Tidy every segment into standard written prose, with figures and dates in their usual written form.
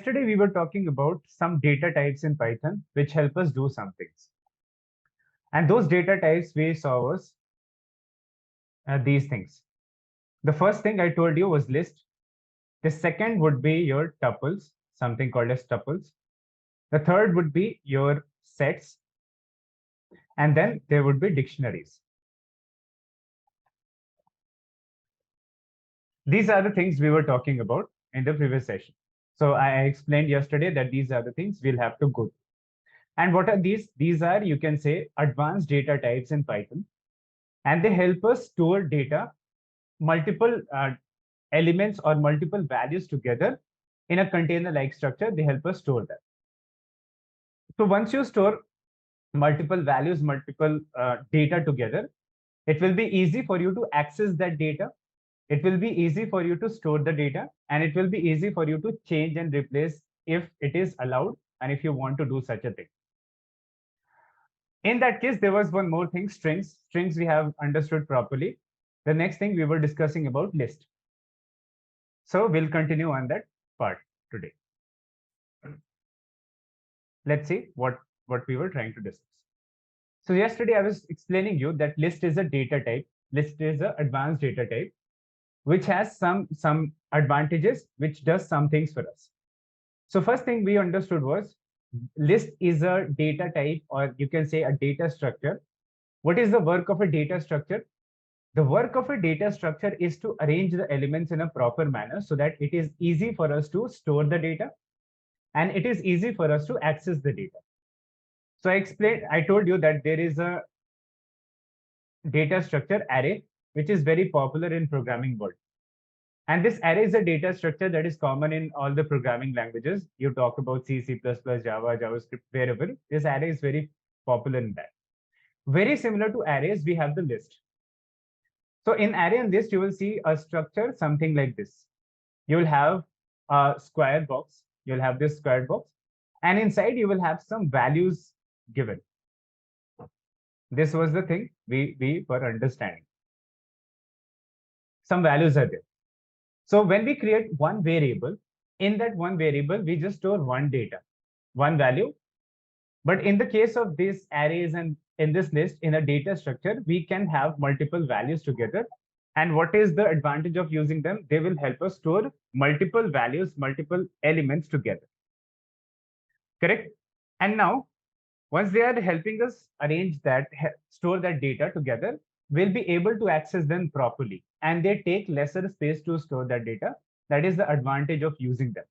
yesterday we were talking about some data types in Python which help us do some things. And those data types we saw was these things. The first thing I told you was list. The second would be your tuples, something called as tuples. The third would be your sets. And then there would be dictionaries. These are the things we were talking about in the previous session. So I explained yesterday that these are the things we'll have to go through. And what are these? These are, you can say, advanced data types in Python. And they help us store data, multiple elements or multiple values together in a container-like structure. They help us store that. So once you store multiple values, multiple data together, it will be easy for you to access that data. It will be easy for you to store the data, and it will be easy for you to change and replace if it is allowed and if you want to do such a thing. In that case, there was one more thing, strings. Strings we have understood properly. The next thing we were discussing about list. So we'll continue on that part today. Let's see what we were trying to discuss. So yesterday I was explaining you that list is a data type. List is an advanced data type, which has some advantages, which does some things for us. So first thing we understood was list is a data type, or you can say a data structure. What is the work of a data structure? The work of a data structure is to arrange the elements in a proper manner so that it is easy for us to store the data and it is easy for us to access the data. So I told you that there is a data structure array, which is very popular in programming world. And this array is a data structure that is common in all the programming languages. You talk about C, C++, Java, JavaScript, wherever. This array is very popular in that. Very similar to arrays, we have the list. So in array and list, you will see a structure, something like this. You will have a square box. You'll have this square box. And inside, you will have some values given. This was the thing we were understanding. Some values are there. So when we create one variable, in that one variable, we just store one data, one value. But in the case of these arrays and in this list, in a data structure, we can have multiple values together. And what is the advantage of using them? They will help us store multiple values, multiple elements together. Correct? And now, once they are helping us arrange that, store that data together, we'll be able to access them properly. And they take lesser space to store that data. That is the advantage of using them.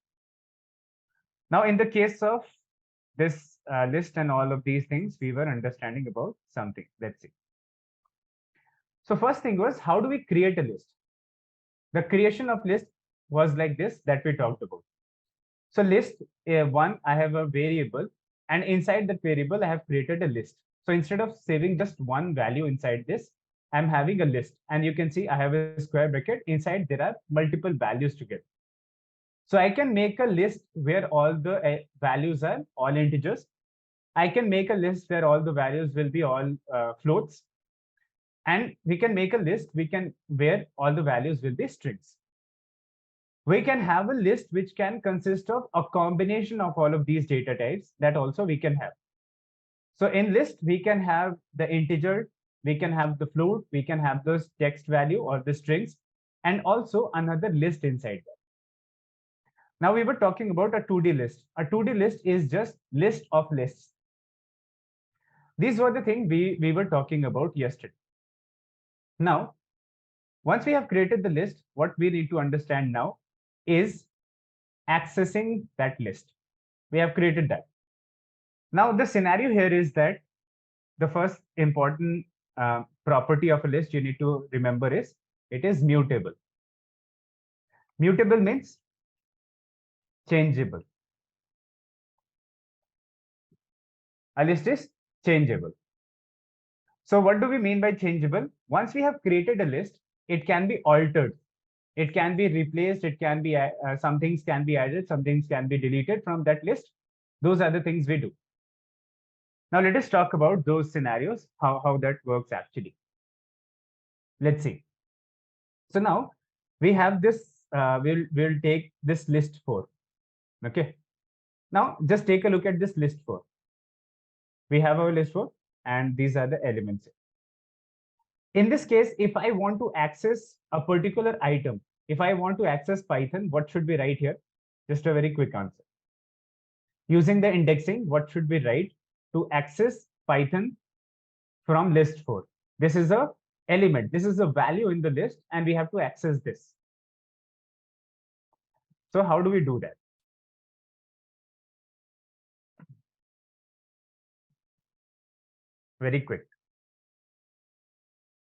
Now, in the case of this list and all of these things, we were understanding about something. Let's see. So first thing was, how do we create a list? The creation of list was like this that we talked about. So list one, I have a variable, and inside that variable, I have created a list. So instead of saving just one value inside this, I'm having a list. And you can see I have a square bracket. Inside, there are multiple values together. So I can make a list where all the values are all integers. I can make a list where all the values will be all floats. And we can make a list where all the values will be strings. We can have a list which can consist of a combination of all of these data types that also we can have. So in list, we can have the integer, we can have the float, we can have those text value or the strings, and also another list inside that. Now we were talking about a 2D list. A 2D list is just list of lists. These were the things we were talking about yesterday. Now, once we have created the list, what we need to understand now is accessing that list. We have created that. Now, the scenario here is that the first important property of a list you need to remember is it is mutable. Mutable means changeable. A list is changeable. So what do we mean by changeable? Once we have created a list, it can be altered. It can be replaced. It can be some things can be added. Some things can be deleted from that list. Those are the things we do. Now let us talk about those scenarios, how that works actually. Let's see. So now we have this. We'll take this list 4. Okay. Now, just take a look at this list 4. We have our list 4, and these are the elements. In this case, if I want to access a particular item, if I want to access Python, what should we write here? Just a very quick answer. Using the indexing, what should we write to access Python from list 4? This is a element. This is a value in the list, and we have to access this. So how do we do that? Very quick.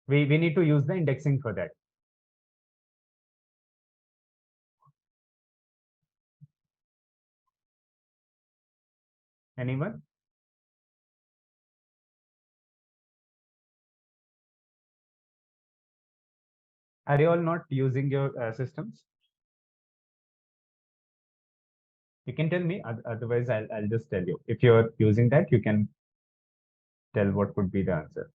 We need to use the indexing for that. Anyone? Are you all not using your systems? You can tell me, otherwise I'll just tell you. If you're using that, you can tell what could be the answer.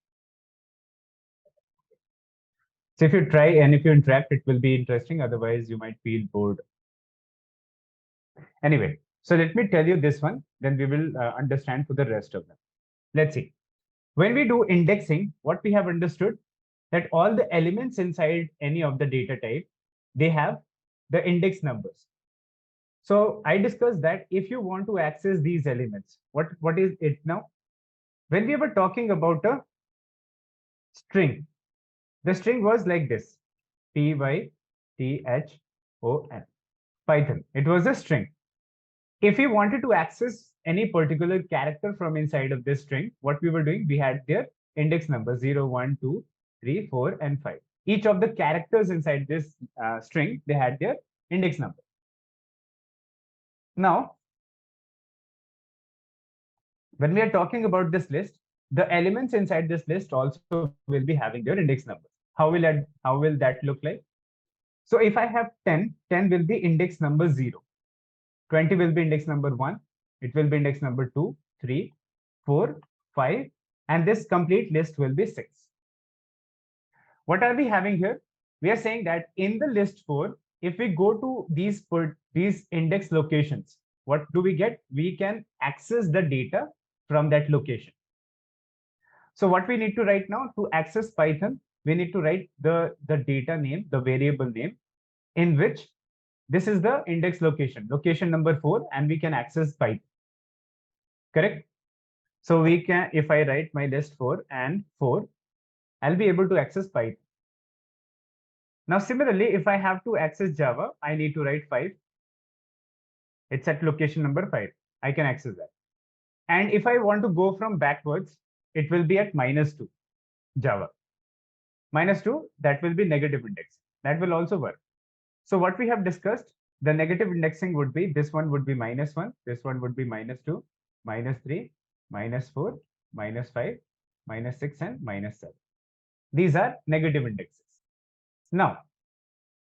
So if you try and if you interact, it will be interesting. Otherwise, you might feel bored. Anyway, so let me tell you this one, then we will understand for the rest of them. Let's see. When we do indexing, what we have understood that all the elements inside any of the data type, they have the index numbers. So I discussed that if you want to access these elements, what is it now? When we were talking about a string, the string was like this, Python, Python. It was a string. If we wanted to access any particular character from inside of this string, what we were doing, we had their index number 0, 1, 2, 3, 4, and 5. Each of the characters inside this string, they had their index number. Now, when we are talking about this list, the elements inside this list also will be having their index number. How will that look like? So if I have 10, 10 will be index number 0. 20 will be index number 1. It will be index number 2, 3, 4, 5, and this complete list will be 6. What are we having here? We are saying that in the list 4, if we go to these index locations, what do we get? We can access the data from that location. So what we need to write now to access Python, we need to write the data name, the variable name, in which this is the index location, location number 4, and we can access Python. Correct? So we can, if I write my list 4 and 4, I'll be able to access Python. Now, similarly, if I have to access Java, I need to write 5. It's at location number 5. I can access that. And if I want to go from backwards, it will be at -2, Java. -2, that will be negative index. That will also work. So what we have discussed, the negative indexing would be, this one would be -1, this one would be -2, -3, -4, -5, -6, and -7. These are negative indexes. Now,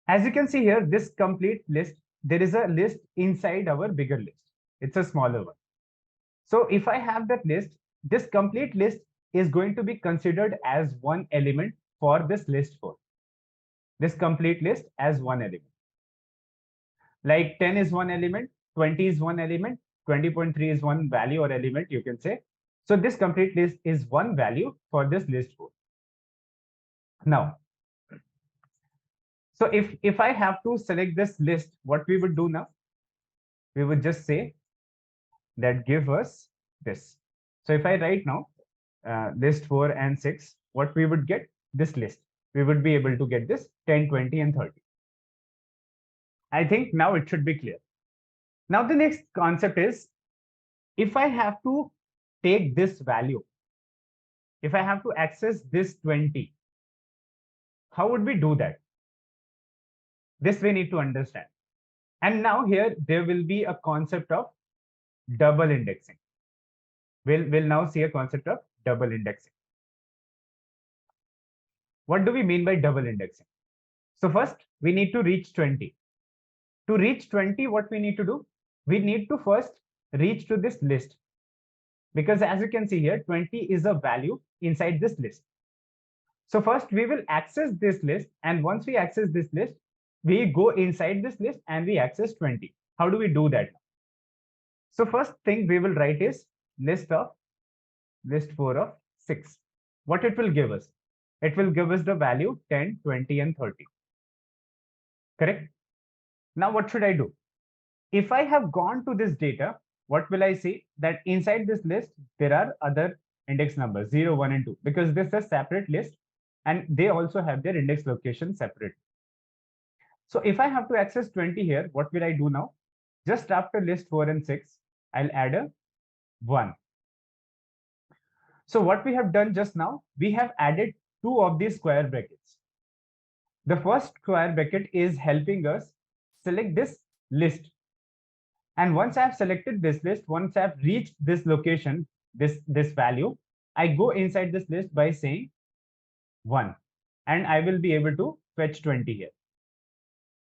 as you can see here, this complete list, there is a list inside our bigger list. It's a smaller one. So if I have that list, this complete list is going to be considered as one element for this list 4. This complete list as one element. Like 10 is one element, 20 is one element, 20.3 is one value or element, you can say. So this complete list is one value for this list 4. Now, so if I have to select this list, what we would do now? We would just say that give us this. So if I write now list 4 and 6, what we would get? This list. We would be able to get this 10, 20, and 30. I think now it should be clear. Now the next concept is, if I have to take this value, if I have to access this 20, how would we do that? This we need to understand. And now here, there will be a concept of double indexing. We'll now see a concept of double indexing. What do we mean by double indexing? So first, we need to reach 20. To reach 20, what we need to do? We need to first reach to this list. Because as you can see here, 20 is a value inside this list. So first, we will access this list. And once we access this list, we go inside this list and we access 20. How do we do that? So first thing we will write is list 4 of 6. What it will give us? It will give us the value 10, 20, and 30. Correct? Now what should I do? If I have gone to this data, what will I see? That inside this list, there are other index numbers 0, 1, and 2, because this is a separate list and they also have their index location separate. So if I have to access 20 here, what will I do now? Just after list 4 and 6, I'll add a 1. So what we have done just now, we have added 2 of these square brackets. The first square bracket is helping us select this list. And once I have selected this list, once I have reached this location, this value, I go inside this list by saying 1, and I will be able to fetch 20 here.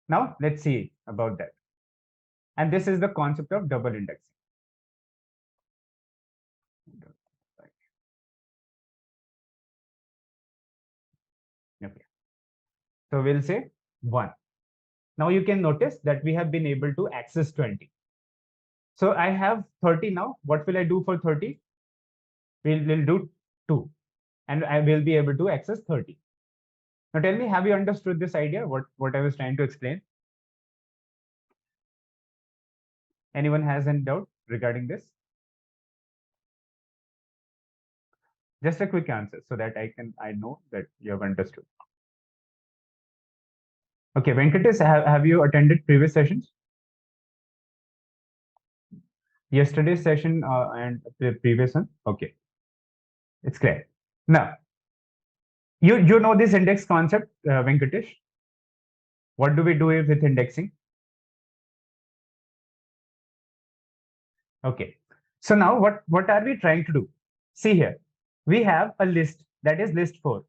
Now let's see about that. And this is the concept of double indexing. Okay. So we'll say 1. Now you can notice that we have been able to access 20. So I have 30 now. What will I do for 30? We'll do 2, and I will be able to access 30. Now tell me, have you understood this idea? What I was trying to explain? Anyone has any doubt regarding this? Just a quick answer so that I know that you have understood. Okay, Venkatesh, have you attended previous sessions? Yesterday's session and the previous one? Okay, it's clear. Now, you know this index concept, Venkatesh? What do we do with indexing? Okay, so now what are we trying to do? See here, we have a list, that is list 4.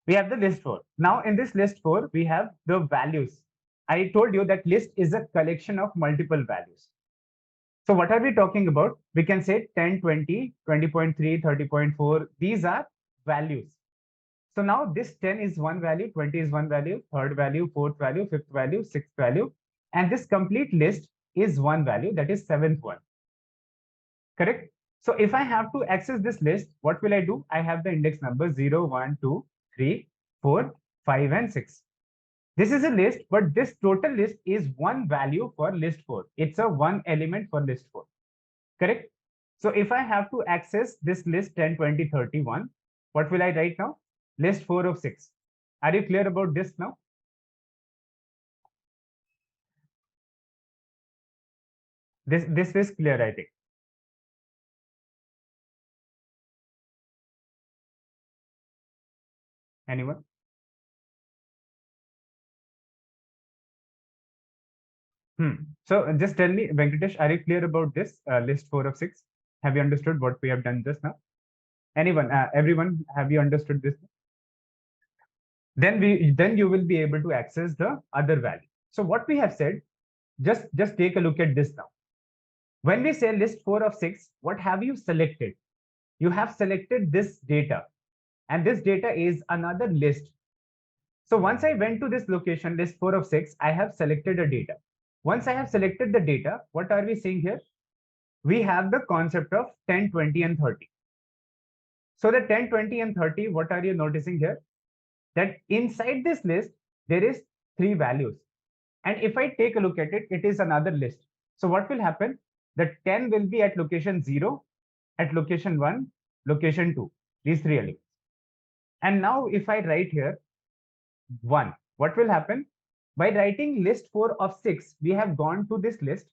We have the list 4. Now in this list 4, we have the values. I told you that list is a collection of multiple values. So what are we talking about? We can say 10, 20, 20.3, 30.4. These are values. So now this 10 is one value, 20 is one value, third value, fourth value, fifth value, sixth value. And this complete list is one value, that is seventh one. Correct? So if I have to access this list, what will I do? I have the index number 0, 1, 2, 3, 4, 5, and 6. This is a list, but this total list is one value for list 4. It's a one element for list 4. Correct? So if I have to access this list 10, 20, 31, what will I write now? List 4 of 6. Are you clear about this now? This is clear, I think. Anyone? So just tell me, Venkatesh, are you clear about this list 4 of 6? Have you understood what we have done just now? Anyone, everyone, have you understood this? Then you will be able to access the other value. So what we have said, just take a look at this now. When we say list 4 of 6, what have you selected? You have selected this data, and this data is another list. So once I went to this location, list 4 of 6, I have selected a data. Once I have selected the data, what are we seeing here? We have the concept of 10, 20, and 30. So the 10, 20, and 30, what are you noticing here? That inside this list, there is 3 values. And if I take a look at it, it is another list. So what will happen? The 10 will be at location 0, at location 1, location 2, these 3 elements. And now if I write here 1, what will happen? By writing list 4 of 6, we have gone to this list.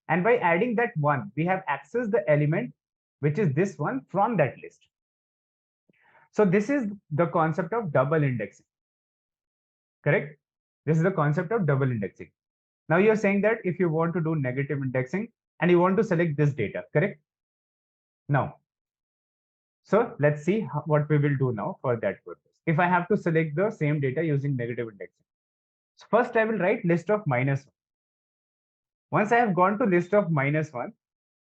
And by adding that 1, we have accessed the element, which is this one, from that list. So this is the concept of double indexing. Correct? This is the concept of double indexing. Now you're saying that if you want to do negative indexing and you want to select this data, correct? Now, so let's see what we will do now for that purpose. If I have to select the same data using negative indexing. So first I will write list of -1. Once I have gone to list of -1,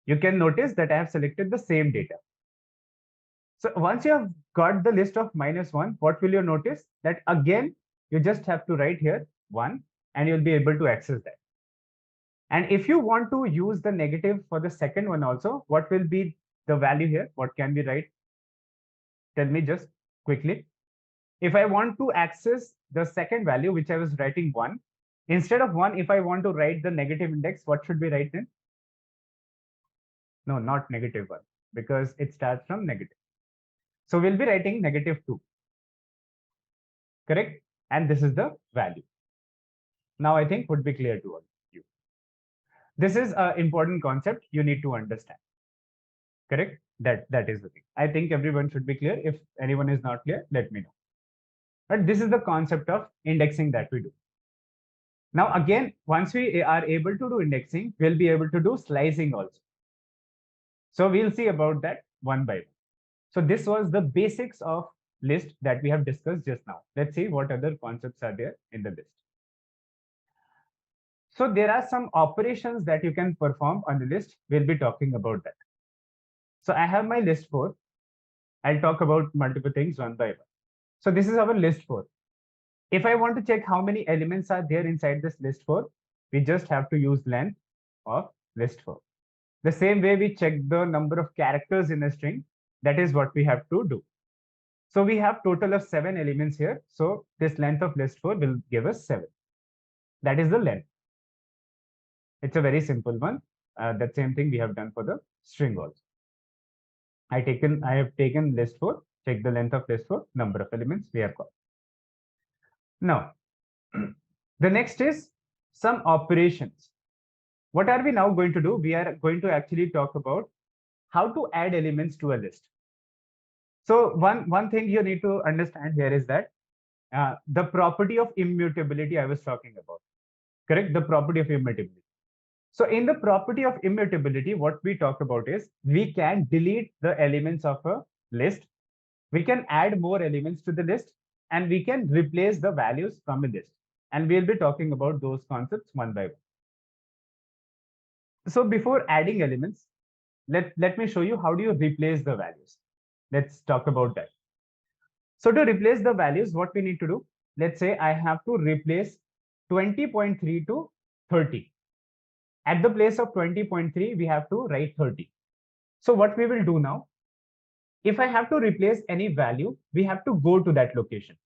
you can notice that I have selected the same data. So once you have got the list of -1, what will you notice? That again, you just have to write here 1 and you'll be able to access that. And if you want to use the negative for the second one also, what will be the value here? What can we write? Tell me just quickly. If I want to access the second value, which I was writing 1, instead of 1, if I want to write the negative index, what should we write then? No, not negative 1, because it starts from negative. So we'll be writing negative 2, correct? And this is the value. Now I think would be clear to all of you. This is an important concept you need to understand, correct? That is the thing. I think everyone should be clear. If anyone is not clear, let me know. But this is the concept of indexing that we do. Now, again, once we are able to do indexing, we'll be able to do slicing also. So we'll see about that one by one. So this was the basics of list that we have discussed just now. Let's see what other concepts are there in the list. So there are some operations that you can perform on the list. We'll be talking about that. So I have my list 4. I'll talk about multiple things one by one. So this is our list 4. If I want to check how many elements are there inside this list 4, we just have to use length of list 4. The same way we check the number of characters in a string, that is what we have to do. So we have total of 7 elements here. So this length of list 4 will give us 7. That is the length. It's a very simple one. That same thing we have done for the string also. I have taken list 4, check the length of list 4, number of elements we have got. Now, the next is some operations. What are we now going to do? We are going to actually talk about how to add elements to a list. So one thing you need to understand here is that the property of immutability I was talking about, correct? The property of immutability. So in the property of immutability, what we talk about is we can delete the elements of a list. We can add more elements to the list, and we can replace the values from a list. And we'll be talking about those concepts one by one. So before adding elements, let me show you how do you replace the values. Let's talk about that. So to replace the values, what we need to do, let's say I have to replace 20.3 to 30. At the place of 20.3, we have to write 30. So what we will do now, if I have to replace any value, we have to go to that location.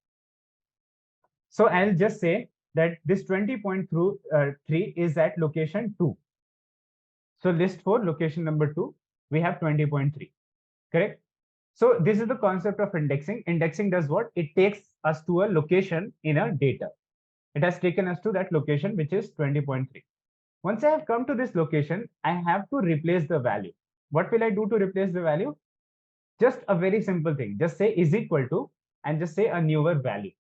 So I'll just say that this 20.3 is at location 2. So list 4, location number 2, we have 20.3, correct? So this is the concept of indexing. Indexing does what? It takes us to a location in a data. It has taken us to that location, which is 20.3. Once I have come to this location, I have to replace the value. What will I do to replace the value? Just a very simple thing. Just say is equal to, and just say a newer value.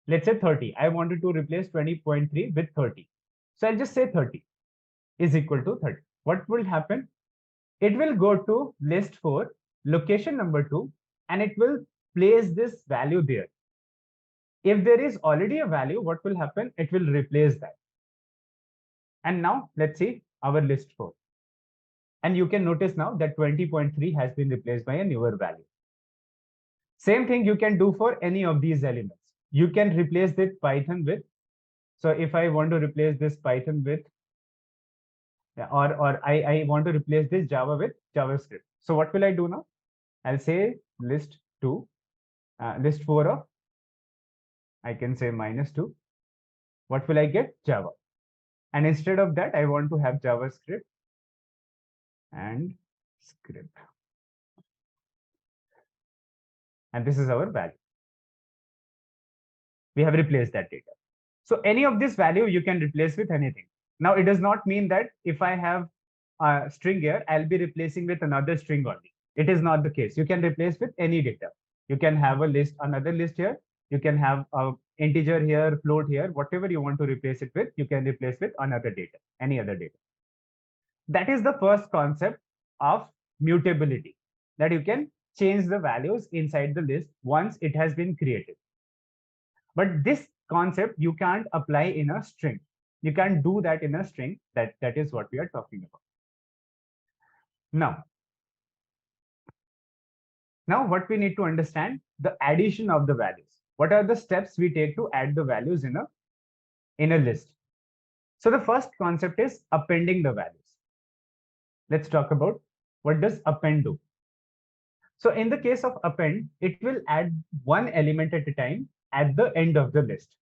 Let's say 30. I wanted to replace 20.3 with 30. So I'll just say 30 is equal to 30. What will happen? It will go to list 4, location number 2, and it will place this value there. If there is already a value, what will happen? It will replace that. And now let's see our list 4. And you can notice now that 20.3 has been replaced by a newer value. Same thing you can do for any of these elements. You can replace this Python with, so if I want to replace this Python with, or I want to replace this Java with JavaScript. So what will I do now? I'll say list 2, list 4 of, I can say -2. What will I get? Java. And instead of that, I want to have JavaScript and script. And this is our value. We have replaced that data. So any of this value you can replace with anything. Now, it does not mean that if I have a string here, I'll be replacing with another string only. It is not the case. You can replace with any data. You can have a list, another list here. You can have a integer here, float here, whatever you want to replace it with, you can replace with another data, any other data. That is the first concept of mutability, that you can change the values inside the list once it has been created. But this concept you can't apply in a string. You can't do that in a string. That is what we are talking about. Now what we need to understand, the addition of the values. What are the steps we take to add the values in a list? So the first concept is appending the values. Let's talk about what does append do. So in the case of append, it will add one element at a time at the end of the list.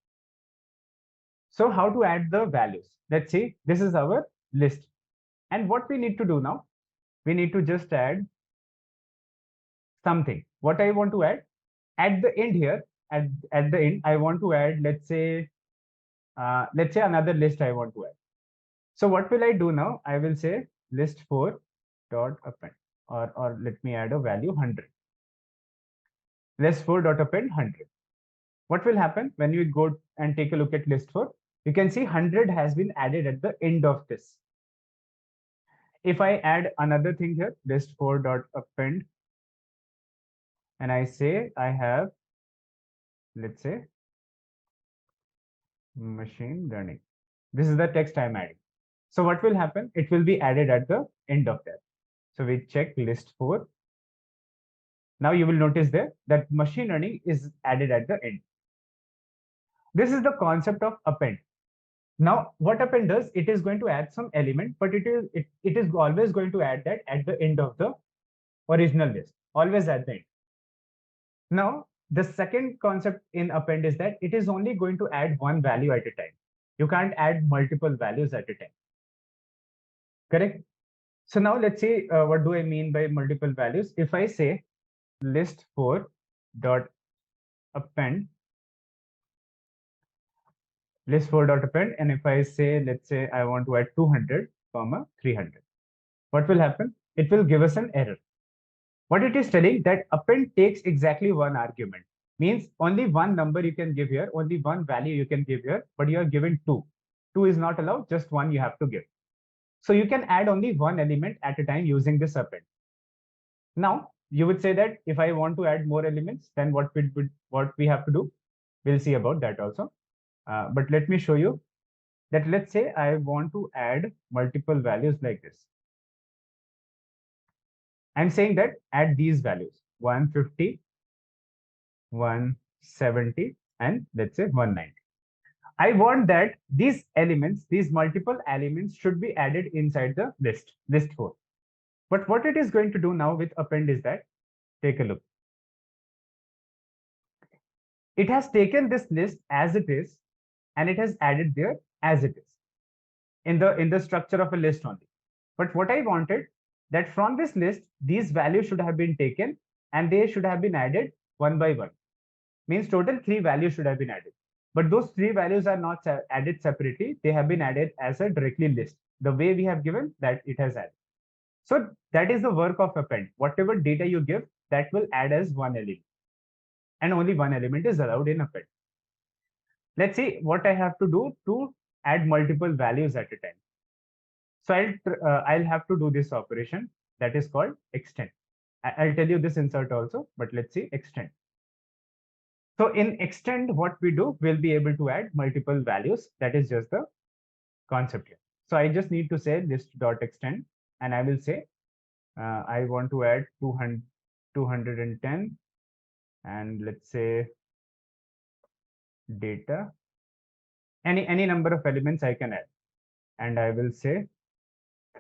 So how to add the values? Let's see, this is our list. And what we need to do now, we need to just add something. What I want to add at the end here, at the end, I want to add, let's say another list I want to add. So what will I do now? I will say list 4 dot append, or let me add a value 100. List 4 dot append 100. What will happen when you go and take a look at list 4? You can see 100 has been added at the end of this. If I add another thing here, list 4 dot append, and I say I have, let's say, machine learning. This is the text I'm adding. So what will happen? It will be added at the end of that. So we check list 4. Now you will notice there that machine learning is added at the end. This is the concept of append. Now, what append does, it is going to add some element, but it is always going to add that at the end of the original list, always at the end. Now, the second concept in append is that it is only going to add one value at a time. You can't add multiple values at a time. Correct? So now let's see, what do I mean by multiple values? If I say list 4 dot append, list 4 dot append, and if I say, let's say I want to add 200 comma 300, what will happen? It will give us an error. What it is telling that append takes exactly one argument, means only one number you can give here, only one value you can give here, but you are given two. Two is not allowed, just one you have to give. So you can add only one element at a time using this append. Now you would say that if I want to add more elements, then what we have to do? We'll see about that also. But let me show you that. Let's say I want to add multiple values like this. I'm saying that add these values 150, 170, and let's say 190. I want that these elements, these multiple elements should be added inside the list 4. But what it is going to do now with append is that, take a look. It has taken this list as it is, and it has added there as it is in the structure of a list only. But what I wanted, that from this list, these values should have been taken and they should have been added one by one. Means total 3 values should have been added. But those 3 values are not added separately. They have been added as a directly list. The way we have given that it has added. So that is the work of append. Whatever data you give, that will add as one element. And only one element is allowed in append. Let's see what I have to do to add multiple values at a time. So I'll have to do this operation that is called extend. I'll tell you this insert also, but let's see extend. So in extend, what we do, we'll be able to add multiple values. That is just the concept here. So I just need to say list.extend, and I will say I want to add 210, and let's say data, any number of elements I can add, and I will say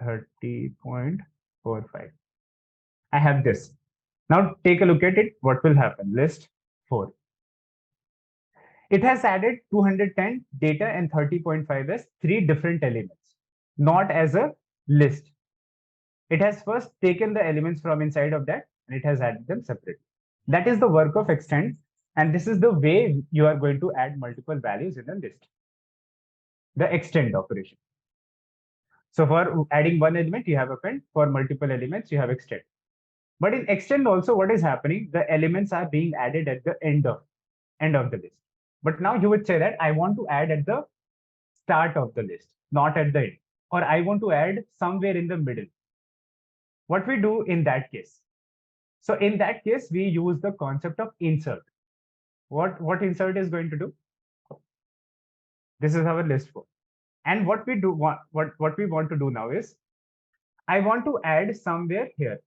30.45. I have this. Now take a look at it. What will happen? List 4. It has added 210 data and 30.5 as 3 different elements, not as a list. It has first taken the elements from inside of that and it has added them separately. That is the work of extend, and this is the way you are going to add multiple values in a list. The extend operation. So for adding one element, you have append. For multiple elements, you have extend. But in extend also, what is happening? The elements are being added at the end of the list. But now you would say that I want to add at the start of the list, not at the end, or I want to add somewhere in the middle. What we do in that case? So in that case, we use the concept of insert. What insert is going to do? This is our list 4. And what we do, what we want to do now is, I want to add somewhere here.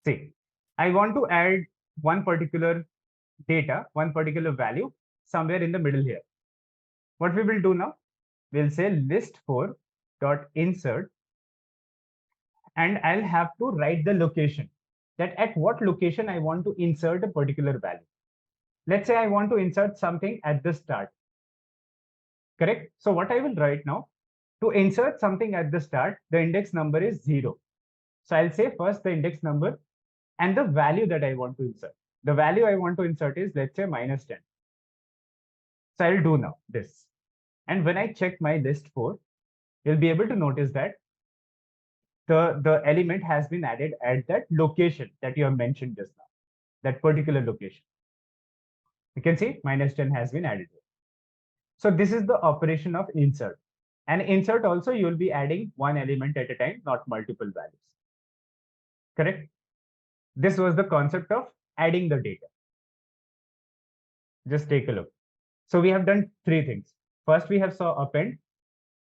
See, I want to add one particular data, one particular value somewhere in the middle here. What we will do now, we'll say list4 dot insert, and I'll have to write the location, that at what location I want to insert a particular value. Let's say I want to insert something at the start. Correct? So what I will write now, to insert something at the start, the index number is 0. So I'll say first the index number and the value that I want to insert. The value I want to insert is, let's say, -10. So I'll do now this. And when I check my list4, you'll be able to notice that the element has been added at that location that you have mentioned just now, that particular location. You can see -10 has been added here. So this is the operation of insert. And insert also, you will be adding one element at a time, not multiple values. Correct? This was the concept of adding the data. Just take a look. So we have done three things. First, we have saw append.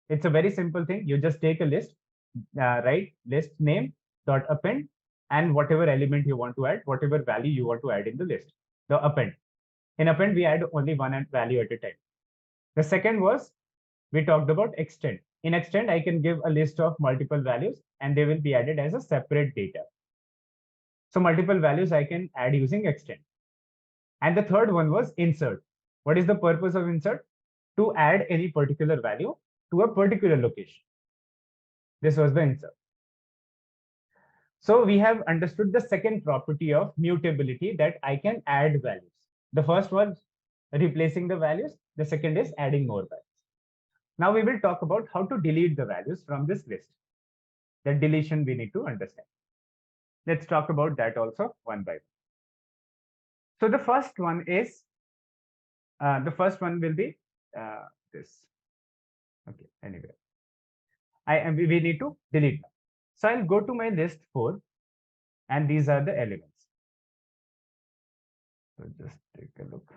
It's a very simple thing. You just take a list, write list name dot append, and whatever element you want to add, whatever value you want to add in the list, the append. In append, we add only one value at a time. The second was, we talked about extend. In extend, I can give a list of multiple values and they will be added as a separate data. So multiple values I can add using extend. And the third one was insert. What is the purpose of insert? To add any particular value to a particular location. This was the insert. So we have understood the second property of mutability, that I can add values. The first was replacing the values. The second is adding more values. Now we will talk about how to delete the values from this list. The deletion we need to understand. Let's talk about that also one by one. So the first one is, will be this. Okay, anyway, we need to delete now. So I'll go to my list4, and these are the elements. So just take a look.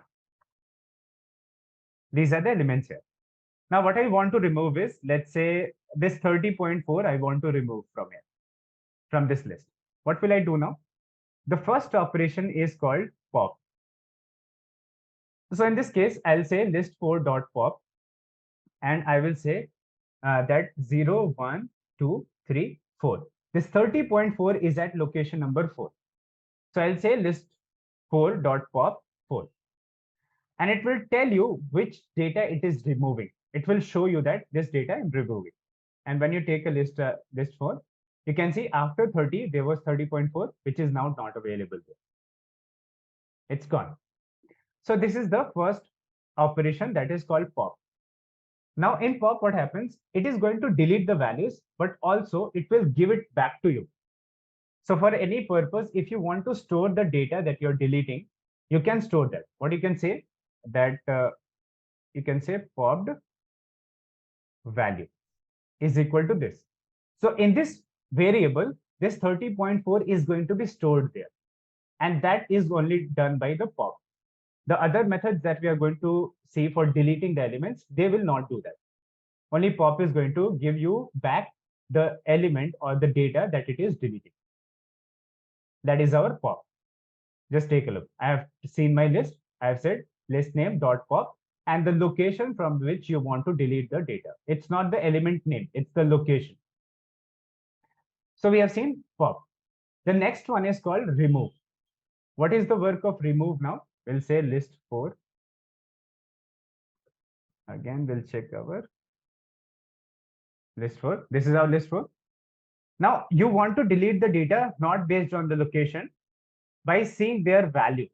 These are the elements here. Now what I want to remove is, let's say this 30.4 I want to remove from here, from this list. What will I do now? The first operation is called pop. So in this case, I'll say list4.pop, and I will say that 0, 1, 2, 3, 4. This 30.4 is at location number 4. So I'll say list4.pop 4. And it will tell you which data it is removing. It will show you that this data I'm removing. And when you take a list4, you can see after 30, there was 30.4, which is now not available there. It's gone. So this is the first operation, that is called pop. Now in pop, what happens? It is going to delete the values, but also it will give it back to you. So for any purpose, if you want to store the data that you're deleting, you can store that. What you can say? That you can say popped value is equal to this. So in this variable, this 30.4 is going to be stored there. And that is only done by the pop. The other methods that we are going to see for deleting the elements, they will not do that. Only pop is going to give you back the element or the data that it is deleting. That is our pop. Just take a look. I have seen my list. I have said list name dot pop and the location from which you want to delete the data. It's not the element name, it's the location. So we have seen pop. The next one is called remove. What is the work of remove now? We'll say list4. Again, we'll check our list4. This is our list4. Now you want to delete the data not based on the location, by seeing their value.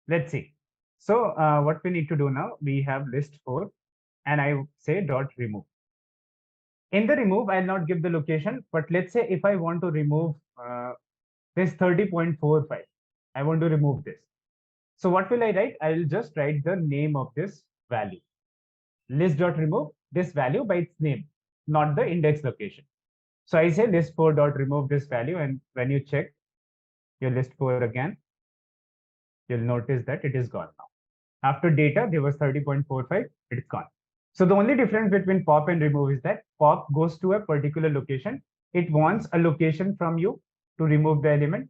Let's see. So what we need to do now, we have list4 and I say dot remove. In the remove, I'll not give the location, but let's say if I want to remove this 30.45, I want to remove this. So what will I write? I'll just write the name of this value. List.remove this value by its name, not the index location. So I say list4.remove this value, and when you check your list4 again, you'll notice that it is gone now. After data, there was 30.45, it's gone. So the only difference between pop and remove is that pop goes to a particular location. It wants a location from you to remove the element,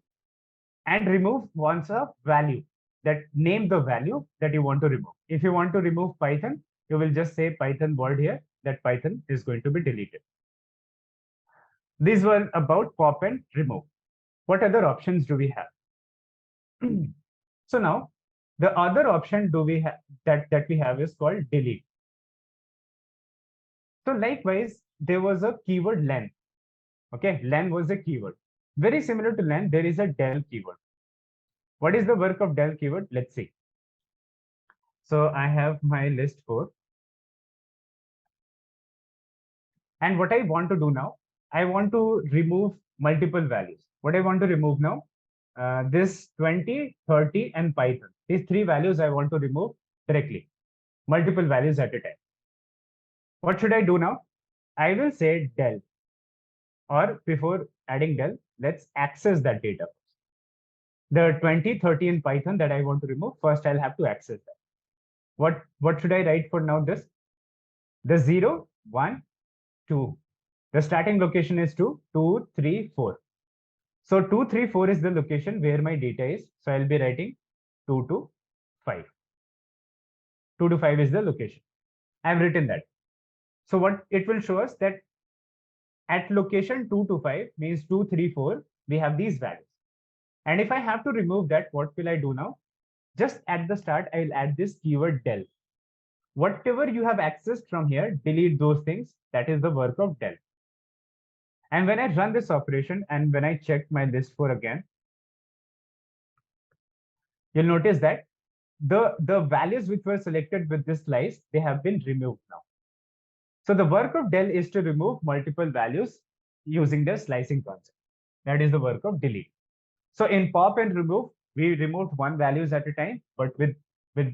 and remove wants a value. that name the value that you want to remove. If you want to remove Python, you will just say Python word here, that Python is going to be deleted. These were about pop and remove. What other options do we have? So now the other option do we have that we have is called delete. So likewise, there was a keyword len. Okay, len was a keyword. Very similar to len, there is a del keyword. What is the work of del keyword? Let's see. So I have my list 4. And what I want to do now, I want to remove multiple values. What I want to remove now, this 20, 30, and Python. These 3 values I want to remove directly, multiple values at a time. What should I do now? I will say del, or before adding del, let's access that data. The 20, 30 in Python that I want to remove, first I'll have to access that. What should I write for now this? The 0, 1, 2. The starting location is 2, 2, 3, 4. So 2, 3, 4 is the location where my data is. So I'll be writing 2 to 5. 2 to 5 is the location. I've written that. So what it will show us that at location 2 to 5 means 2, 3, 4, we have these values. And if I have to remove that, what will I do now? Just at the start, I'll add this keyword del. Whatever you have accessed from here, delete those things. That is the work of del. And when I run this operation and when I check my list 4 again, you'll notice that the values which were selected with this slice, they have been removed now. So the work of del is to remove multiple values using the slicing concept. That is the work of delete. So in pop and remove, we removed 1 values at a time, but with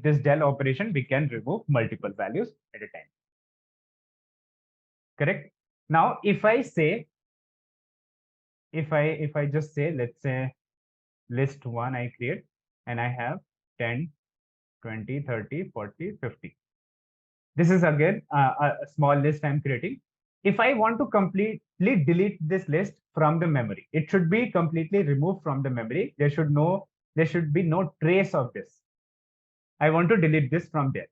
this del operation, we can remove multiple values at a time. Correct? Now, if I say, if I just say, let's say list 1 I create, and I have 10, 20, 30, 40, 50. This is again a small list I'm creating. If I want to completely delete this list from the memory, it should be completely removed from the memory. There should be no trace of this. I want to delete this from there.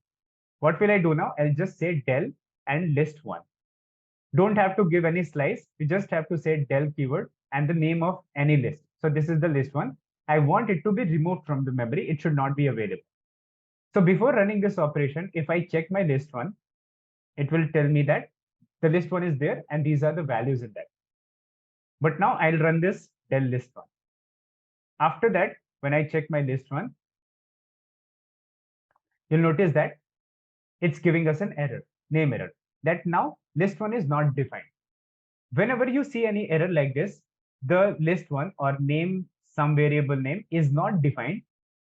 What will I do now? I'll just say del and list 1. Don't have to give any slice. You just have to say del keyword and the name of any list. So this is the list 1. I want it to be removed from the memory. It should not be available. So before running this operation, if I check my list 1, it will tell me that the list 1 is there and these are the values in that. But now I'll run this del list 1. After that, when I check my list 1, you'll notice that it's giving us an error, name error, that now list 1 is not defined. Whenever you see any error like this, the list 1 or name, some variable name is not defined.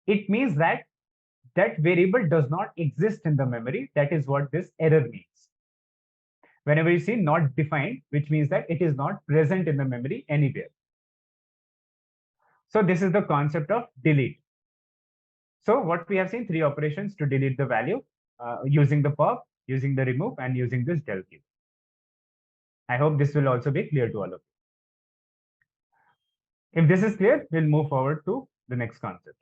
It means that that variable does not exist in the memory. That is what this error means. Whenever you see not defined, which means that it is not present in the memory anywhere. So this is the concept of delete. So what we have seen, 3 operations to delete the value using the pop, using the remove, and using this del keyword. I hope this will also be clear to all of you. If this is clear, we'll move forward to the next concept.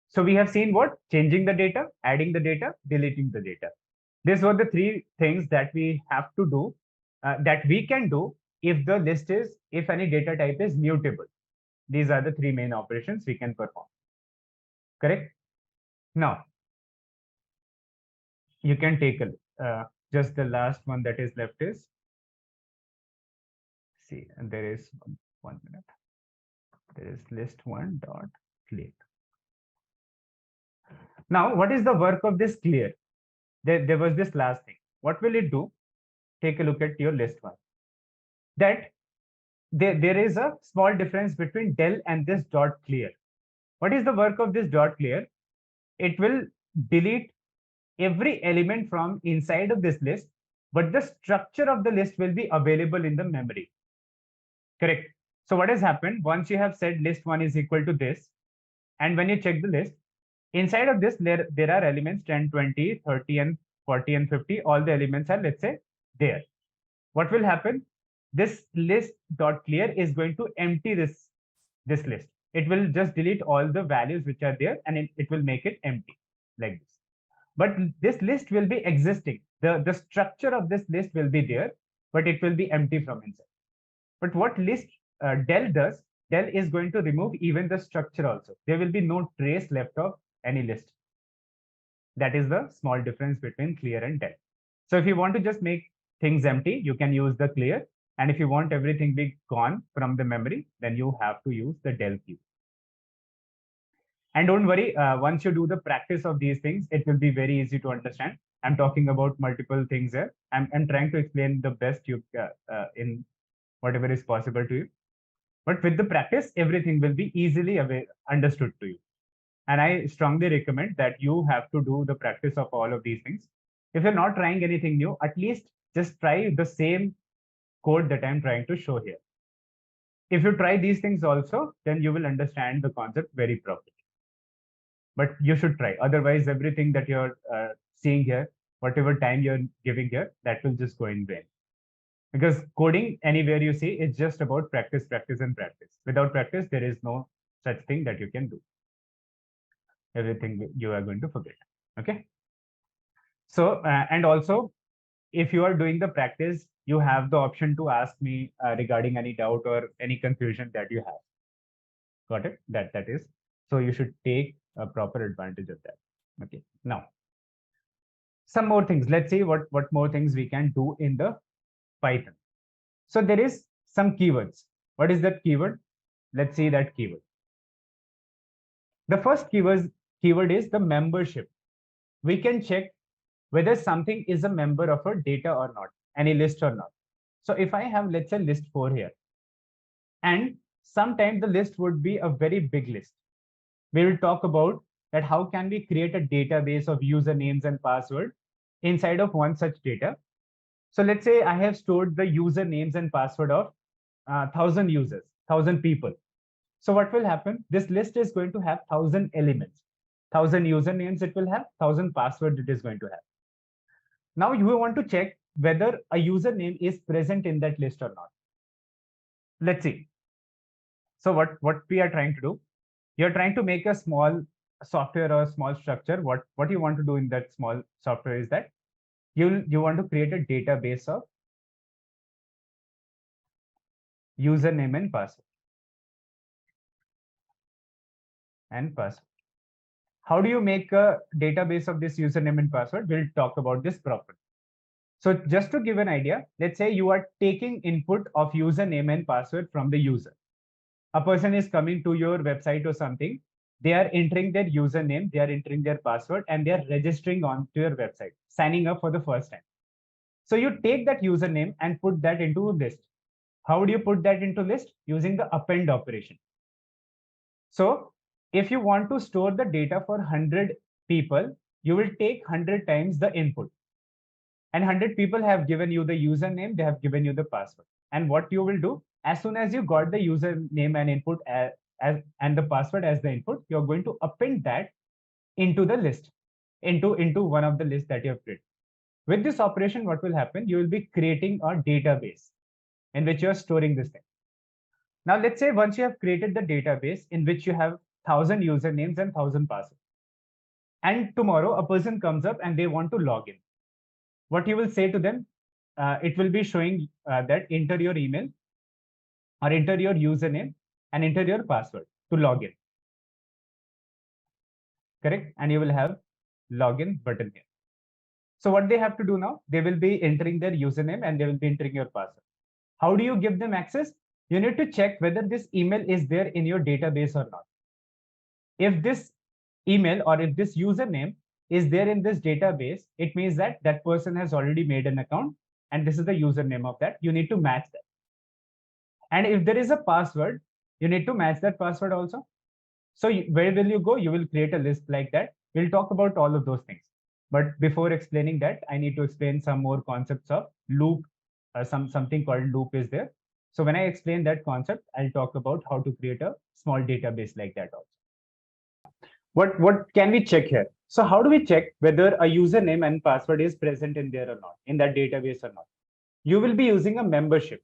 So we have seen what? Changing the data, adding the data, deleting the data. These were the 3 things that we have to do, that we can do if the list is, if any data type is mutable. These are the 3 main operations we can perform. Correct? Now, you can take a just the last one that is left is, see, and there is 1 minute. There is list 1 dot clear. Now, what is the work of this clear? There was this last thing. What will it do? Take a look at your list 1. That there is a small difference between del and this dot clear. What is the work of this dot clear? It will delete every element from inside of this list, but the structure of the list will be available in the memory. Correct. So what has happened? Once you have said list 1 is equal to this, and when you check the list, inside of this, there are elements 10, 20, 30, and 40, and 50. All the elements are, let's say, there. What will happen? This list dot clear is going to empty this list. it will just delete all the values which are there, and it will make it empty like this. But this list will be existing. The structure of this list will be there, but it will be empty from inside. But what list del does, del is going to remove even the structure also. There will be no trace left of any list. That is the small difference between clear and del. So if you want to just make things empty, you can use the clear. And if you want everything be gone from the memory, then you have to use the del keyword. And don't worry, once you do the practice of these things, it will be very easy to understand. I'm talking about multiple things here. I'm trying to explain the best you in whatever is possible to you. But with the practice, everything will be easily understood to you. And I strongly recommend that you have to do the practice of all of these things. If you're not trying anything new, at least just try the same code that I'm trying to show here. If you try these things also, then you will understand the concept very properly. But you should try. Otherwise, everything that you're seeing here, whatever time you're giving here, that will just go in vain. Because coding, anywhere you see, it's just about practice, practice, and practice. Without practice, there is no such thing that you can do. Everything you are going to forget. Okay. So, and also, if you are doing the practice, you have the option to ask me regarding any doubt or any confusion that you have. Got it? That is. So you should take a proper advantage of that. Okay. Now, some more things. Let's see what more things we can do in the Python. So there is some keywords. What is that keyword? Let's see that keyword. The first keyword is the membership. We can check whether something is a member of a data or not, any list or not. So if I have, let's say, list 4 here, and sometimes the list would be a very big list. We will talk about that how can we create a database of usernames and password inside of one such data. So let's say I have stored the usernames and password of 1,000 users, 1,000 people. So what will happen? This list is going to have 1,000 elements, 1,000 usernames it will have, 1,000 password it is going to have. Now you want to check whether a username is present in that list or not. Let's see. So what we are trying to do, you're trying to make a small software or a small structure. What you want to do in that small software is that you want to create a database of username and password. How do you make a database of this username and password? We'll talk about this properly. So just to give an idea, let's say you are taking input of username and password from the user. A person is coming to your website or something. They are entering their username, they are entering their password, and they are registering onto your website, signing up for the first time. So you take that username and put that into a list. How do you put that into list? Using the append operation. So if you want to store the data for 100 people, you will take 100 times the input. And 100 people have given you the username, they have given you the password. And what you will do, as soon as you got the username and input and the password as the input, you're going to append that into the list, into one of the lists that you have created. With this operation, what will happen? You will be creating a database in which you're storing this thing. Now, let's say once you have created the database in which you have 1,000 usernames and 1,000 passwords, and tomorrow a person comes up and they want to log in. What you will say to them, it will be showing that enter your email or enter your username and enter your password to log in. Correct? And you will have login button here. So what they have to do now, they will be entering their username and they will be entering your password. How do you give them access? You need to check whether this email is there in your database or not. If this email or if this username is there in this database, it means that that person has already made an account and this is the username of that. You need to match that. And if there is a password, you need to match that password also. So where will you go? You will create a list like that. We'll talk about all of those things. But before explaining that, I need to explain some more concepts of loop. Something called loop is there. So when I explain that concept, I'll talk about how to create a small database like that also. What can we check here? So how do we check whether a username and password is present in there or not, in that database or not? You will be using a membership.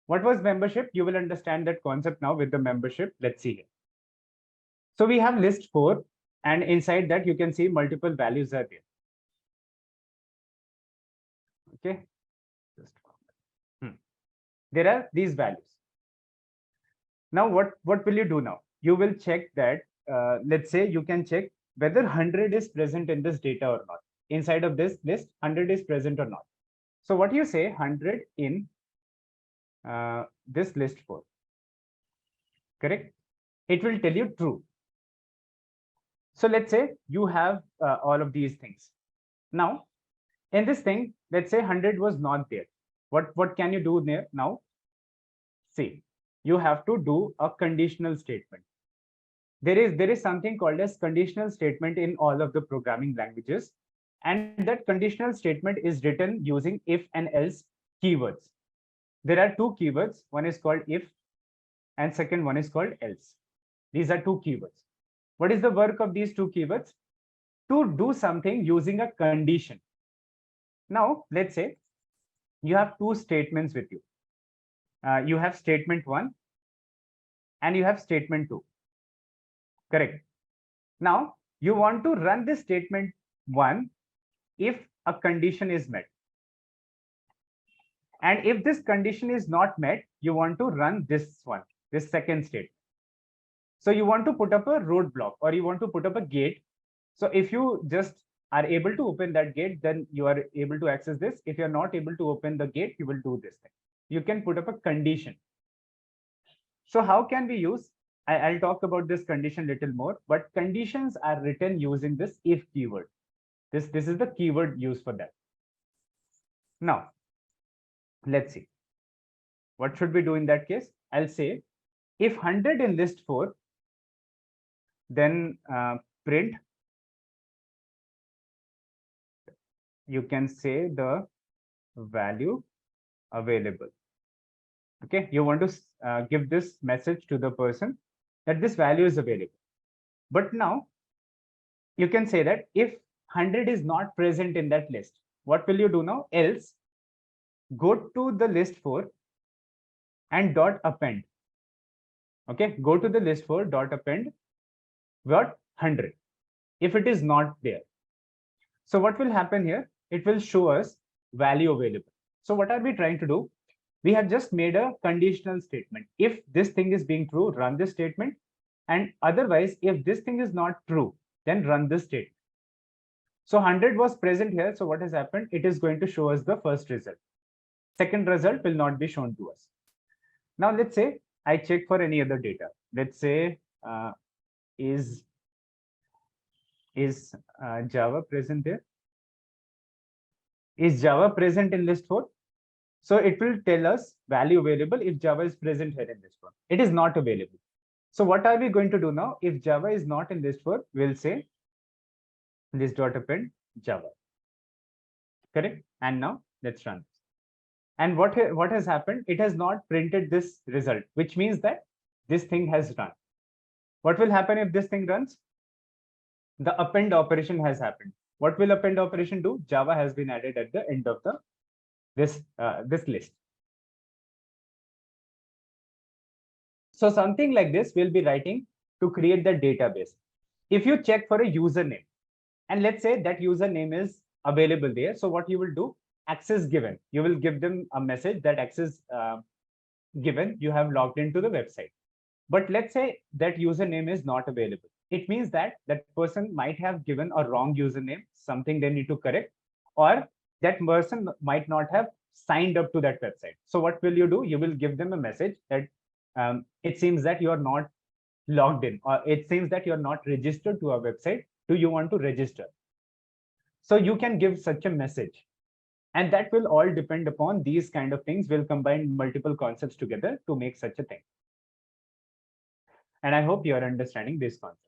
What was membership? You will understand that concept now with the membership. Let's see here. So we have list 4, and inside that you can see multiple values are there. Okay, just there are these values. Now what will you do now? You will check that, let's say you can check whether 100 is present in this data or not. Inside of this list, 100 is present or not. So what you say, 100 in this list 4, correct? It will tell you true. So let's say you have all of these things. Now, in this thing, let's say 100 was not there. What can you do there now? See, you have to do a conditional statement. There is something called as conditional statement in all of the programming languages, and that conditional statement is written using if and else keywords. There are two keywords. One is called if, and second one is called else. These are two keywords. What is the work of these two keywords? To do something using a condition. Now, let's say you have two statements with you. You have statement 1 and you have statement 2. Correct. Now, you want to run this statement 1 if a condition is met. And if this condition is not met, you want to run this one, this second statement. So you want to put up a roadblock, or you want to put up a gate. So if you just are able to open that gate, then you are able to access this. If you're not able to open the gate, you will do this thing. You can put up a condition. So how can we use, I'll talk about this condition little more, but conditions are written using this if keyword. This is the keyword used for that. Now, let's see. What should we do in that case? I'll say if 100 in list 4, then print, you can say the value available. Okay, you want to give this message to the person that this value is available. But now you can say that if 100 is not present in that list, what will you do now? Else, go to the list 4 and dot append. Okay, go to the list 4 dot append what 100 if it is not there. So what will happen here? It will show us value available. So what are we trying to do? We have just made a conditional statement. If this thing is being true, run this statement. And otherwise, if this thing is not true, then run this statement. So 100 was present here. So what has happened? It is going to show us the first result. Second result will not be shown to us. Now let's say I check for any other data. Let's say is Java present there? Is Java present in list 4? So it will tell us value available if Java is present here in list 4. It is not available. So what are we going to do now? If Java is not in list 4, we'll say list.append Java. Correct? And now let's run this. And what has happened? It has not printed this result, which means that this thing has run. What will happen if this thing runs? The append operation has happened. What will append operation do? Java has been added at the end of the this list. So something like this we'll be writing to create the database. If you check for a username, and let's say that username is available there, so what you will do? Access given. You will give them a message that access given, you have logged into the website. But let's say that username is not available. It means that that person might have given a wrong username, something they need to correct, or that person might not have signed up to that website. So what will you do? You will give them a message that it seems that you are not logged in, or it seems that you are not registered to our website. Do you want to register? So you can give such a message. And that will all depend upon these kind of things. We'll combine multiple concepts together to make such a thing. And I hope you are understanding this concept.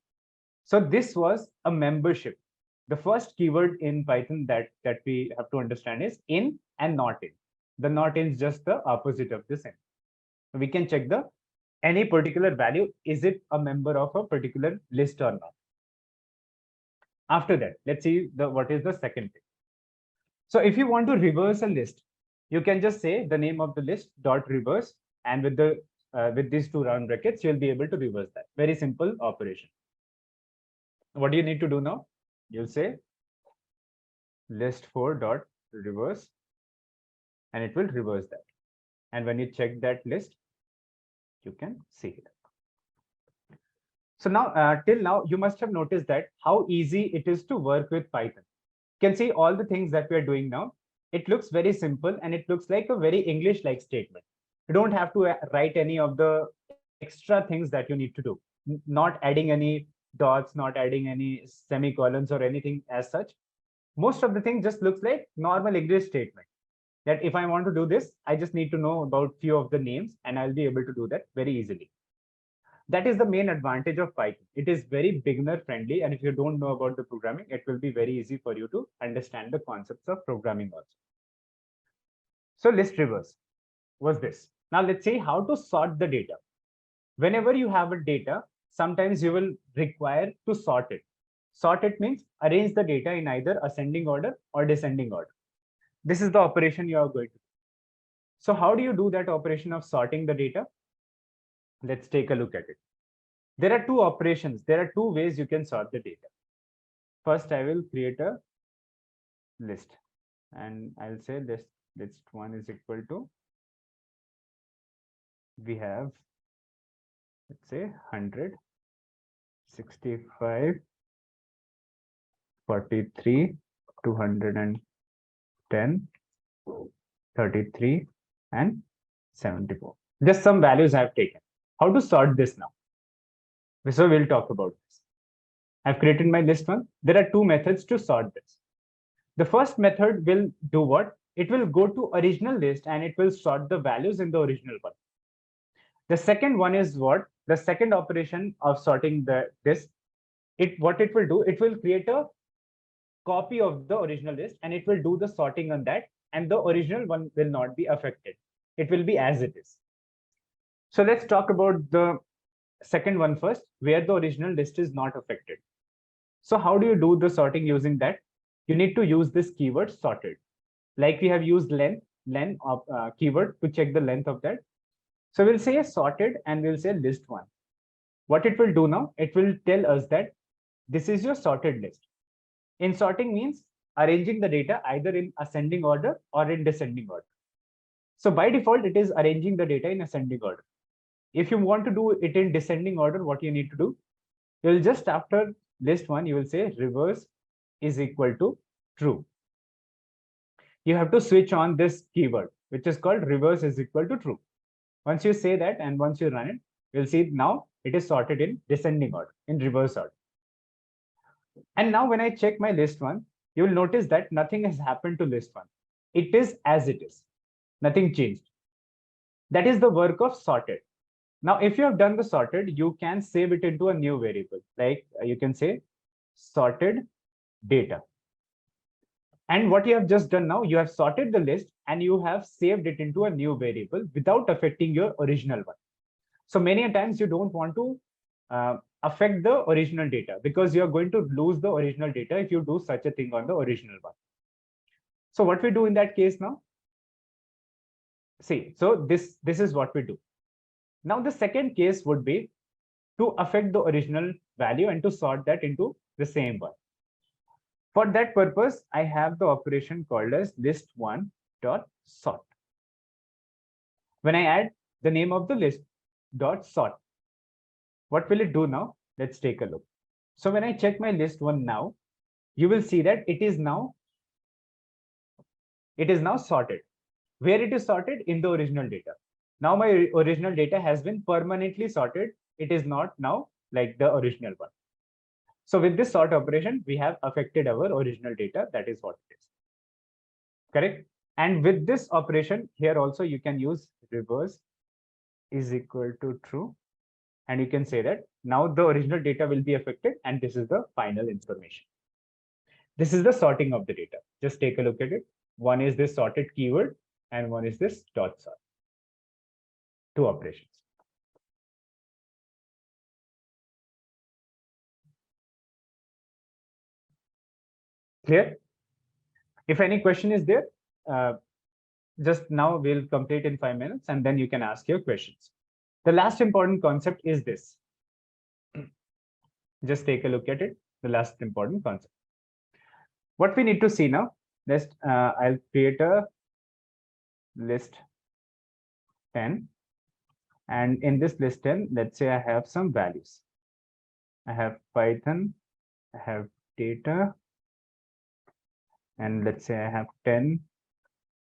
So this was a membership. The first keyword in Python that we have to understand is in and not in. The not in is just the opposite of this in. We can check the any particular value, is it a member of a particular list or not? After that, let's see what is the second thing. So if you want to reverse a list, you can just say the name of the list dot reverse, and with these two round brackets, you'll be able to reverse that. Very simple operation. What do you need to do now? You'll say list4 dot reverse, and it will reverse that. And when you check that list, you can see it. So now, till now, you must have noticed that how easy it is to work with Python. You can see all the things that we are doing now. It looks very simple and it looks like a very English-like statement. You don't have to write any of the extra things that you need to do, not adding any dots, not adding any semicolons or anything as such. Most of the thing just looks like normal English statement. That if I want to do this, I just need to know about few of the names and I'll be able to do that very easily. That is the main advantage of Python. It is very beginner friendly. And if you don't know about the programming, it will be very easy for you to understand the concepts of programming also. So list reverse was this. Now let's see how to sort the data. Whenever you have a data, sometimes you will require to sort it. Sort it means arrange the data in either ascending order or descending order. This is the operation you are going to do. So how do you do that operation of sorting the data? Let's take a look at it. There are two operations. There are two ways you can sort the data. First, I will create a list and I'll say this list1 is equal to, we have, let's say 100, 65, 43, 210, 33, and 74. Just some values I have taken. How to sort this now? So we'll talk about this. I've created my list1. There are two methods to sort this. The first method will do what? It will go to original list and it will sort the values in the original one. The second one is what? The second operation of sorting what it will do, it will create a copy of the original list and it will do the sorting on that, and the original one will not be affected. It will be as it is. So let's talk about the second one first, where the original list is not affected. So how do you do the sorting using that? You need to use this keyword sorted. Like we have used len of keyword to check the length of that. So we'll say sorted and we'll say list1. What it will do now, it will tell us that this is your sorted list. In sorting means arranging the data either in ascending order or in descending order. So by default, it is arranging the data in ascending order. If you want to do it in descending order, what you need to do, you'll just after list1, you will say reverse is equal to true. You have to switch on this keyword, which is called reverse is equal to true. Once you say that and once you run it, you'll see now it is sorted in descending order, in reverse order. And now when I check my list1, you will notice that nothing has happened to list1. It is as it is. Nothing changed. That is the work of sorted. Now, if you have done the sorted, you can save it into a new variable. Like you can say sorted data. And what you have just done now, you have sorted the list and you have saved it into a new variable without affecting your original one. So many times you don't want to affect the original data because you are going to lose the original data if you do such a thing on the original one. So what we do in that case now? See, so this is what we do. Now the second case would be to affect the original value and to sort that into the same one. For that purpose, I have the operation called as list1 dot sort. When I add the name of the list dot sort, what will it do now? Let's take a look. So when I check my list1 now, you will see that it is now sorted. Where it is sorted? In the original data. Now my original data has been permanently sorted. It is not now like the original one. So with this sort operation, we have affected our original data. That is what it is. Correct? And with this operation here also, you can use reverse is equal to true. And you can say that now the original data will be affected and this is the final information. This is the sorting of the data. Just take a look at it. One is this sorted keyword and one is this dot sort. Two operations. Clear? If any question is there, just now we'll complete in 5 minutes and then you can ask your questions. The last important concept is this. Just take a look at it. the last important concept. What we need to see now, I'll create a list 10. And in this list 10, let's say I have some values. I have Python, I have data, and let's say I have 10,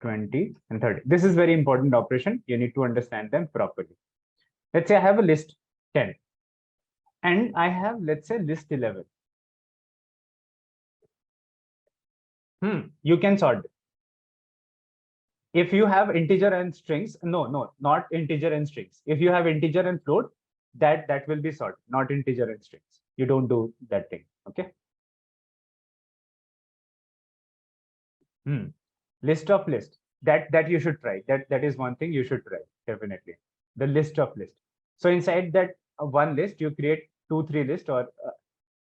20, and 30. This is very important operation. You need to understand them properly. Let's say I have a list 10, and I have, let's say, list 11. You can sort it. If you have integer and strings, no, not integer and strings. If you have integer and float, that will be sorted, not integer and strings. You don't do that thing, okay? List of list. That you should try. That is one thing you should try, definitely. The list of list. So inside that one list, you create 2, 3 list, or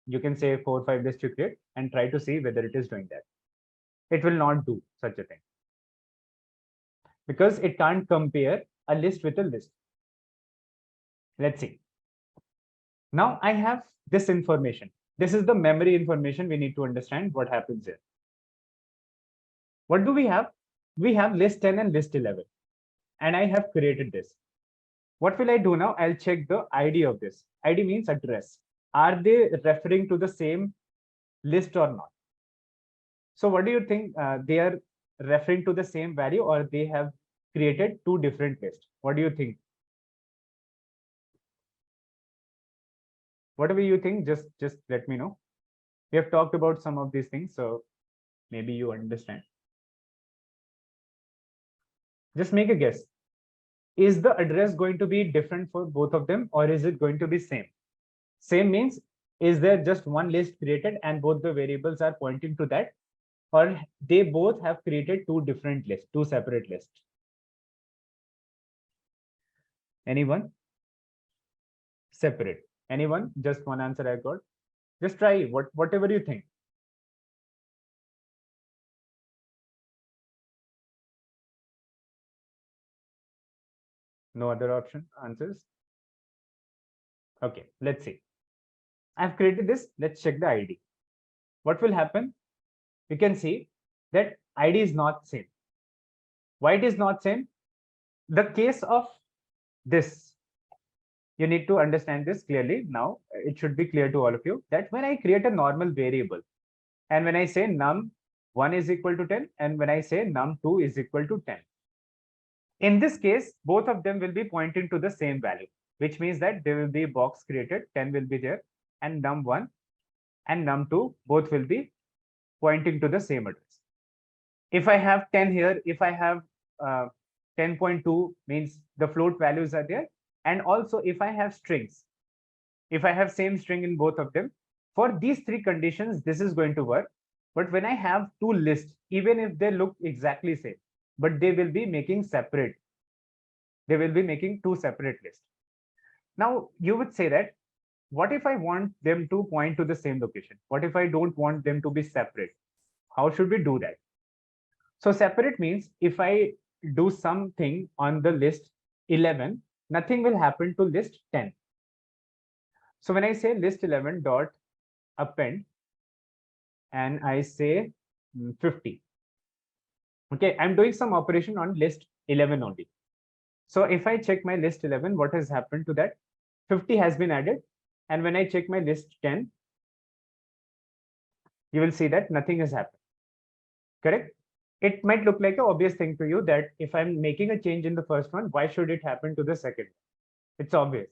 you can say 4, 5 lists you create, and try to see whether it is doing that. It will not do such a thing, because it can't compare a list with a list. Let's see. Now I have this information. This is the memory information. We need to understand what happens here. What do we have? We have list 10 and list 11, and I have created this. What will I do now? I'll check the ID of this. ID means address. Are they referring to the same list or not? So what do you think? They are referring to the same value, or they have created 2 different lists? What do you think? Whatever you think, just let me know. We have talked about some of these things, so maybe you understand. Just make a guess. Is the address going to be different for both of them, or is it going to be same? Same means, is there just one list created and both the variables are pointing to that, or they both have created 2 different lists, 2 separate lists? Anyone? Separate. Anyone? Just one answer I got. Just try whatever you think. No other option answers? Okay, let's see. I've created this. Let's check the ID. What will happen? You can see that ID is not same. Why it is not same? The case of this, you need to understand this clearly. Now it should be clear to all of you that when I create a normal variable, and when I say num1 is equal to 10, and when I say num2 is equal to 10, in this case, both of them will be pointing to the same value, which means that there will be a box created, 10 will be there, and num1 and num2 both will be pointing to the same address. If I have 10 here, if I have 10.2, means the float values are there. And also if I have strings, if I have same string in both of them, for these 3 conditions, this is going to work. But when I have 2 lists, even if they look exactly same, but they will be making separate. They will be making 2 separate lists. Now you would say that, what if I want them to point to the same location? What if I don't want them to be separate? How should we do that? So separate means if I do something on the list 11, nothing will happen to list 10. So when I say list 11 dot append, and I say 50, okay, I'm doing some operation on list 11 only. So if I check my list 11, what has happened to that? 50 has been added. And when I check my list 10, you will see that nothing has happened. Correct? It might look like an obvious thing to you that if I'm making a change in the first one, why should it happen to the second? It's obvious.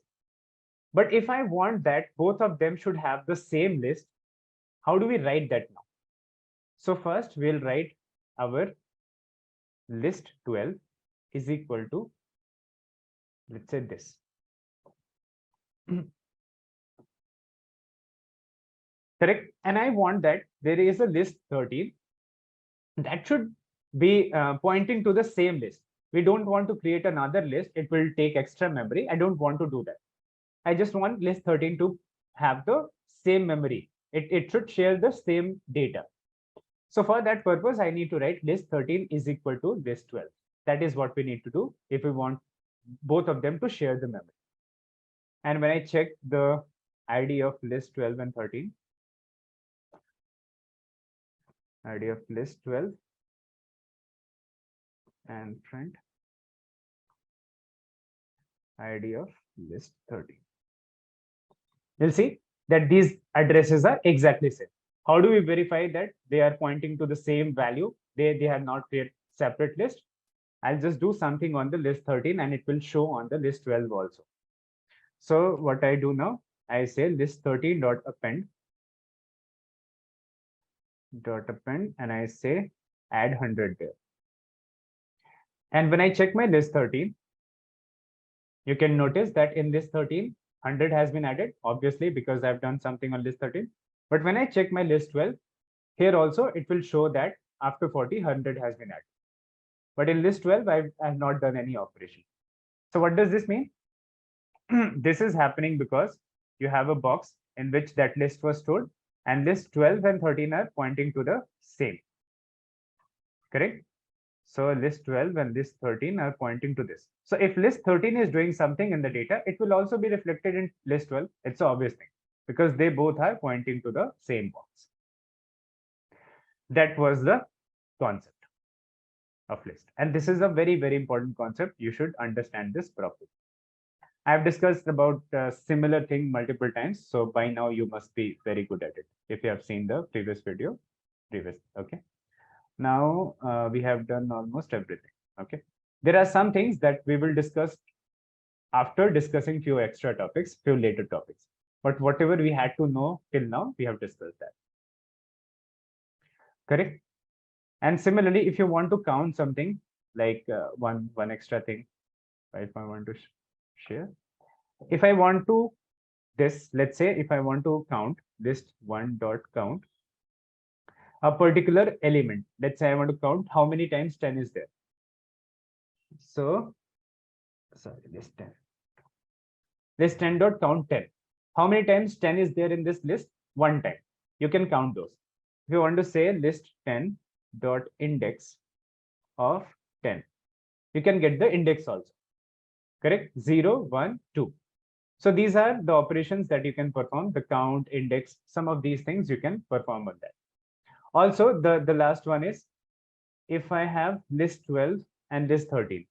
But if I want that both of them should have the same list, how do we write that now? So first we'll write our list 12 is equal to, let's say this. Correct? And I want that there is a list 13 that should be pointing to the same list. We don't want to create another list. It will take extra memory. I don't want to do that. I just want list 13 to have the same memory. It should share the same data. So for that purpose, I need to write list 13 is equal to list 12. That is what we need to do if we want both of them to share the memory. And when I check the ID of list 12 and 13, id of list 12 and print id of list 13. You'll see that these addresses are exactly same. How do we verify that they are pointing to the same value? They have not created separate list. I'll just do something on the list 13 and it will show on the list 12 also. So what I do now, I say list 13 dot append and I say add 100 there. And when I check my list 13, you can notice that in list 13, 100 has been added, obviously, because I've done something on list 13. But when I check my list 12, here also it will show that after 40, 100 has been added. But in list 12, I have not done any operation. So what does this mean? This is happening because you have a box in which that list was stored, and list 12 and 13 are pointing to the same. Correct? So list 12 and list 13 are pointing to this. So if list 13 is doing something in the data, it will also be reflected in list 12. It's an obvious thing because they both are pointing to the same box. That was the concept of list. And this is a very, very important concept. You should understand this properly. I've discussed about a similar thing multiple times. So by now you must be very good at it. If you have seen the previous video, okay. Now we have done almost everything. Okay. There are some things that we will discuss after discussing few extra topics, few later topics. But whatever we had to know till now, we have discussed that. Correct? And similarly, if you want to count something like one extra thing, if I want to share, if I want to this, let's say if I want to count list 1 dot count a particular element, let's say I want to count how many times 10 is there. So sorry, list 10 dot count 10. How many times 10 is there in this list? One time. You can count those. If you want to say list 10 dot index of 10, you can get the index also. Correct? 0, 1, 2. So these are the operations that you can perform, the count, index, some of these things you can perform on that. Also, the last one is if I have list 12 and list 13.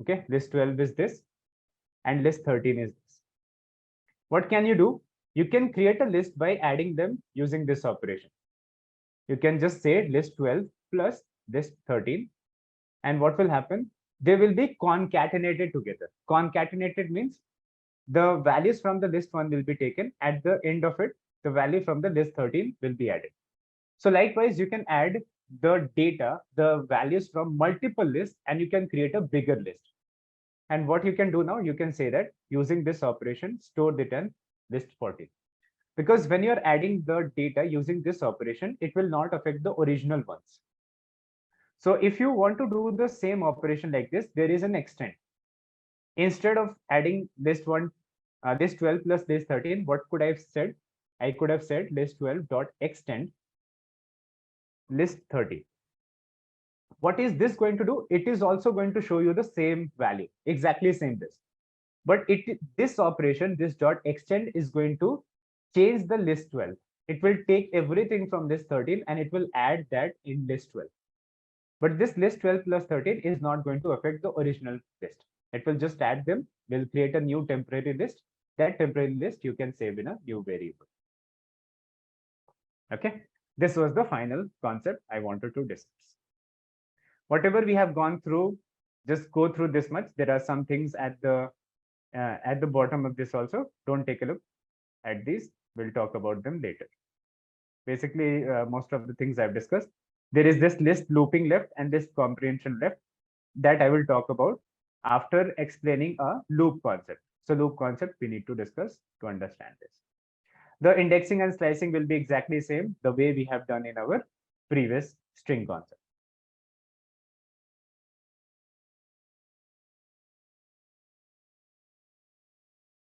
Okay, list 12 is this and list 13 is this. What can you do? You can create a list by adding them using this operation. You can just say list 12 plus list 13. And what will happen? They will be concatenated together. Concatenated means the values from the list 1 will be taken. At the end of it, the value from the list 13 will be added. So likewise, you can add the data, the values from multiple lists, and you can create a bigger list. And what you can do now, you can say that using this operation, store the 10, list 14. Because when you're adding the data using this operation, it will not affect the original ones. So if you want to do the same operation like this, there is an extend. Instead of adding list 1, list 12 plus list 13, what could I have said? I could have said list 12 dot extend list 30. What is this going to do? It is also going to show you the same value, exactly same this. But this operation, this dot extend is going to change the list 12. It will take everything from list 13 and it will add that in list 12. But this list 12 plus 13 is not going to affect the original list. It will just add them. We'll create a new temporary list. That temporary list you can save in a new variable. Okay. This was the final concept I wanted to discuss. Whatever we have gone through, just go through this much. There are some things at the bottom of this also. Don't take a look at these. We'll talk about them later. Basically, most of the things I've discussed. There is this list looping left and this comprehension left that I will talk about after explaining a loop concept. So loop concept we need to discuss to understand this. The indexing and slicing will be exactly same the way we have done in our previous string concept.